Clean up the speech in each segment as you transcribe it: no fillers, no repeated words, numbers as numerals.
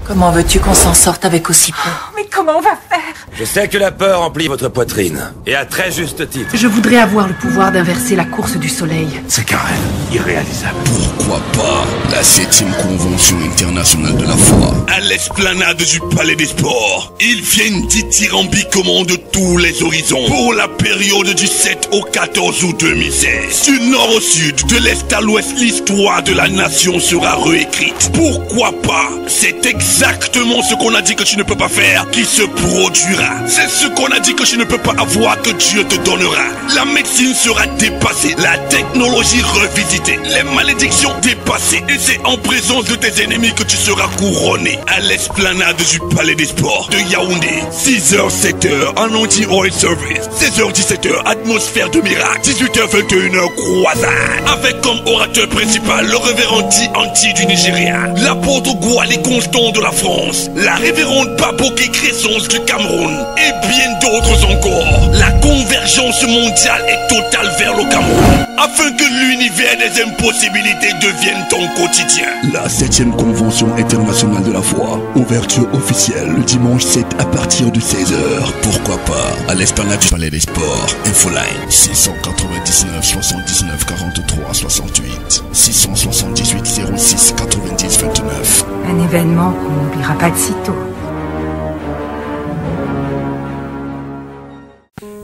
Comment veux-tu qu'on s'en sorte avec aussi peu? Mais comment on va faire? Je sais que la peur emplit votre poitrine, et à très juste titre. Je voudrais avoir le pouvoir d'inverser la course du soleil. C'est qu'un rêve irréalisable. Pourquoi pas la 7e convention internationale de la foi à l'esplanade du Palais des Sports. Ils viennent dithyrambiquement de tous les horizons pour la période du 7 au 14 août 2016. Du nord au sud, de l'est à l'ouest, l'histoire de la nation sera réécrite. Pourquoi pas? C'est exactement ce qu'on a dit que tu ne peux pas faire qui se produira. C'est ce qu'on a dit que tu ne peux pas avoir que Dieu te donnera. La médecine sera dépassée, la technologie revisitée, les malédictions dépassées. Et c'est en présence de tes ennemis que tu seras couronné à l'esplanade du Palais des Sports de Yaoundé. 6h, 7h, un anti-oil service. 16h, 17h, atmosphère de miracle. 18h, 21h, croisade. Avec comme orateur principal le révérend Anti du Nigeria, l'apôtre Gwali Constant de la France, la révérende Baboké Crescence du Cameroun et bien d'autres encore. La convergence mondiale est totale vers le Cameroun afin que l'univers des impossibilités devienne ton quotidien. La 7e convention internationale de la foi, ouverture officielle le dimanche 7 à partir de 16h. Pourquoi pas à l'esplanade du Palais des Sports. Infoline 699 79 43 68 678 06 90 29. Un événement qu'on n'oubliera pas de sitôt.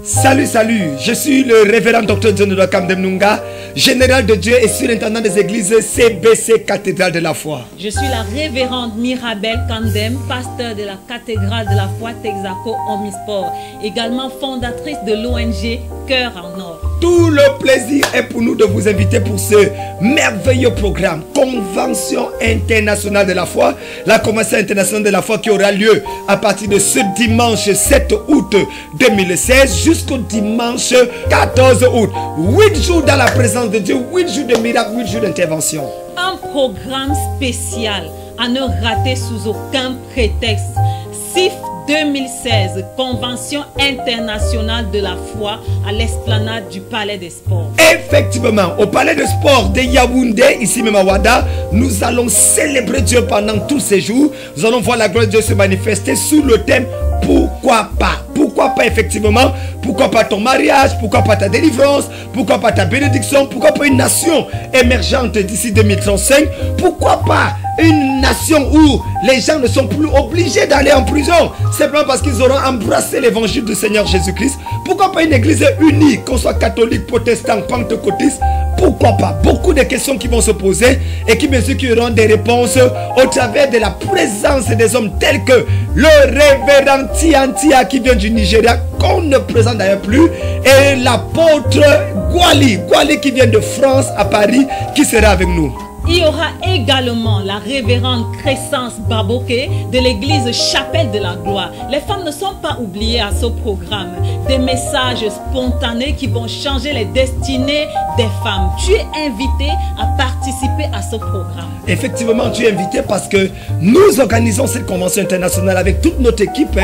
Salut, je suis le révérend Dr John Kamdem Nunga, général de Dieu et surintendant des églises CBC Cathédrale de la Foi. Je suis la révérende Mirabel Kandem, pasteur de la Cathédrale de la Foi Texaco Omnisport, également fondatrice de l'ONG Cœur en Or. Tout le plaisir est pour nous de vous inviter pour ce merveilleux programme Convention internationale de la foi. La Convention internationale de la foi qui aura lieu à partir de ce dimanche 7 août 2016 jusqu'au dimanche 14 août. 8 jours dans la présence de Dieu, 8 jours de miracles, 8 jours d'intervention. Un programme spécial à ne rater sous aucun prétexte. CIF 2016, Convention internationale de la foi à l'esplanade du Palais des Sports. Effectivement, au Palais des Sports de Yaoundé, ici même à Ouada, nous allons célébrer Dieu pendant tous ces jours. Nous allons voir la gloire de Dieu se manifester sous le thème pourquoi pas. Pourquoi pas effectivement? Pourquoi pas ton mariage? Pourquoi pas ta délivrance? Pourquoi pas ta bénédiction? Pourquoi pas une nation émergente d'ici 2035? Pourquoi pas une nation où les gens ne sont plus obligés d'aller en prison simplement parce qu'ils auront embrassé l'évangile du Seigneur Jésus-Christ? Pourquoi pas une église unie, qu'on soit catholique, protestant, pentecôtiste? Pourquoi pas? Beaucoup de questions qui vont se poser et qui bien sûr qui auront des réponses au travers de la présence des hommes tels que le révérend Tiantia qui vient du Nigeria, qu'on ne présente d'ailleurs plus, et l'apôtre Gwali qui vient de France à Paris, qui sera avec nous. Il y aura également la révérende Crescence Baboké de l'église Chapelle de la Gloire. Les femmes ne sont pas oubliées à ce programme. Des messages spontanés qui vont changer les destinées des femmes. Tu es invité à participer à ce programme. Effectivement, tu es invité parce que nous organisons cette convention internationale avec toute notre équipe,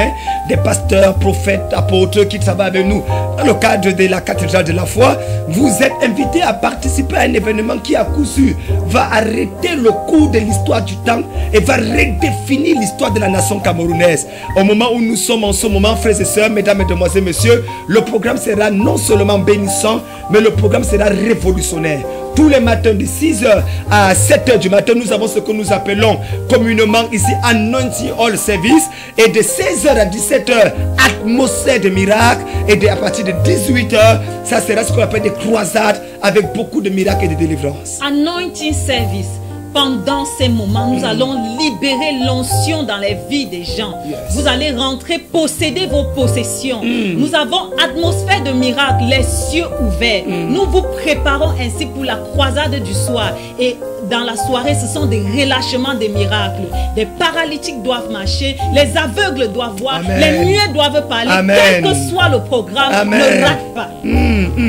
des pasteurs, prophètes, apôtres qui travaillent avec nous dans le cadre de la Cathédrale de la Foi. Vous êtes invités à participer à un événement qui à coup sûr va arrêter le cours de l'histoire du temps et va redéfinir l'histoire de la nation camerounaise. Au moment où nous sommes en ce moment, frères et sœurs, mesdames, mesdemoiselles, messieurs, le programme sera non seulement bénissant, mais le programme sera révolutionnaire. Tous les matins de 6h à 7h du matin, nous avons ce que nous appelons communément ici Anointing All Service. Et de 16h à 17h, atmosphère de miracle. Et à partir de 18h, ça sera ce qu'on appelle des croisades avec beaucoup de miracles et de délivrances. Anointing Service. Pendant ces moments, nous allons libérer l'onction dans les vies des gens. Vous allez rentrer, posséder vos possessions. Nous avons atmosphère de miracle, les cieux ouverts. Nous vous préparons ainsi pour la croisade du soir. Et dans la soirée, ce sont des relâchements des miracles. Des paralytiques doivent marcher, les aveugles doivent voir, les muets doivent parler. Quel que soit le programme, ne rate pas.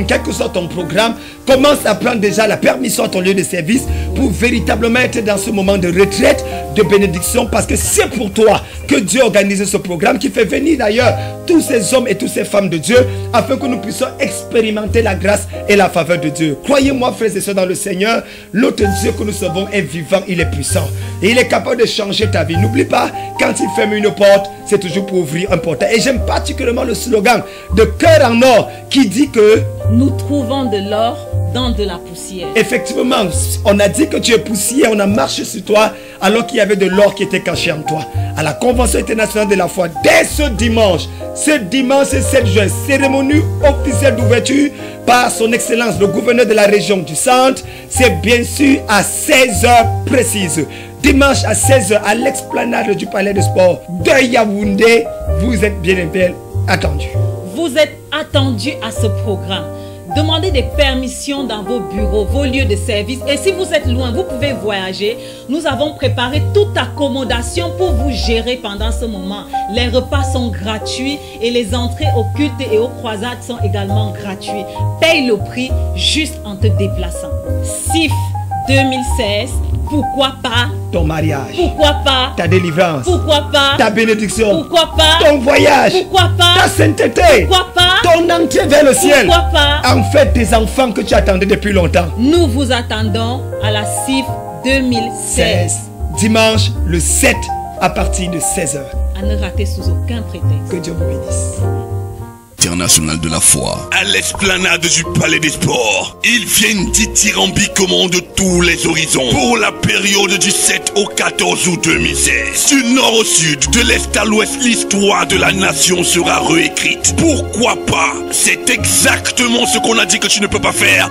Quel que soit ton programme, commence à prendre déjà la permission à ton lieu de service pour véritablement être dans ce moment de retraite, de bénédiction, parce que c'est pour toi que Dieu organise ce programme qui fait venir d'ailleurs tous ces hommes et toutes ces femmes de Dieu afin que nous puissions expérimenter la grâce et la faveur de Dieu. Croyez-moi, frères et sœurs dans le Seigneur, l'autre Dieu que nous nous servons est vivant, il est puissant. Et il est capable de changer ta vie. N'oublie pas, quand il ferme une porte, c'est toujours pour ouvrir un portail. Et j'aime particulièrement le slogan de Cœur en or qui dit que nous trouvons de l'or dans de la poussière. Effectivement, on a dit que tu es poussière, on a marché sur toi alors qu'il y avait de l'or qui était caché en toi. À la Convention internationale de la foi, dès ce dimanche 7 juin, cérémonie officielle d'ouverture par son excellence le gouverneur de la région du centre, c'est bien sûr à 16h précises. Dimanche à 16h à l'explanade du palais de sport de Yaoundé, vous êtes bien et bien attendus. Vous êtes attendus à ce programme. Demandez des permissions dans vos bureaux, vos lieux de service. Et si vous êtes loin, vous pouvez voyager. Nous avons préparé toute accommodation pour vous gérer pendant ce moment. Les repas sont gratuits et les entrées aux cultes et aux croisades sont également gratuits. Paye le prix juste en te déplaçant. CIF 2016. Pourquoi pas ton mariage? Pourquoi pas ta délivrance? Pourquoi pas ta bénédiction? Pourquoi pas ton voyage? Pourquoi pas ta sainteté? Pourquoi pas ton entrée vers le ciel? Pourquoi pas en fait tes enfants que tu attendais depuis longtemps? Nous vous attendons à la CIF 2016. Dimanche le 7 à partir de 16h. À ne rater sous aucun prétexte. Que Dieu vous bénisse. International de la foi, à l'esplanade du Palais des Sports. Ils viennent dithyrambiquement de tous les horizons pour la période du 7 au 14 août 2016. Du nord au sud, de l'est à l'ouest, l'histoire de la nation sera réécrite. Pourquoi pas? C'est exactement ce qu'on a dit que tu ne peux pas faire.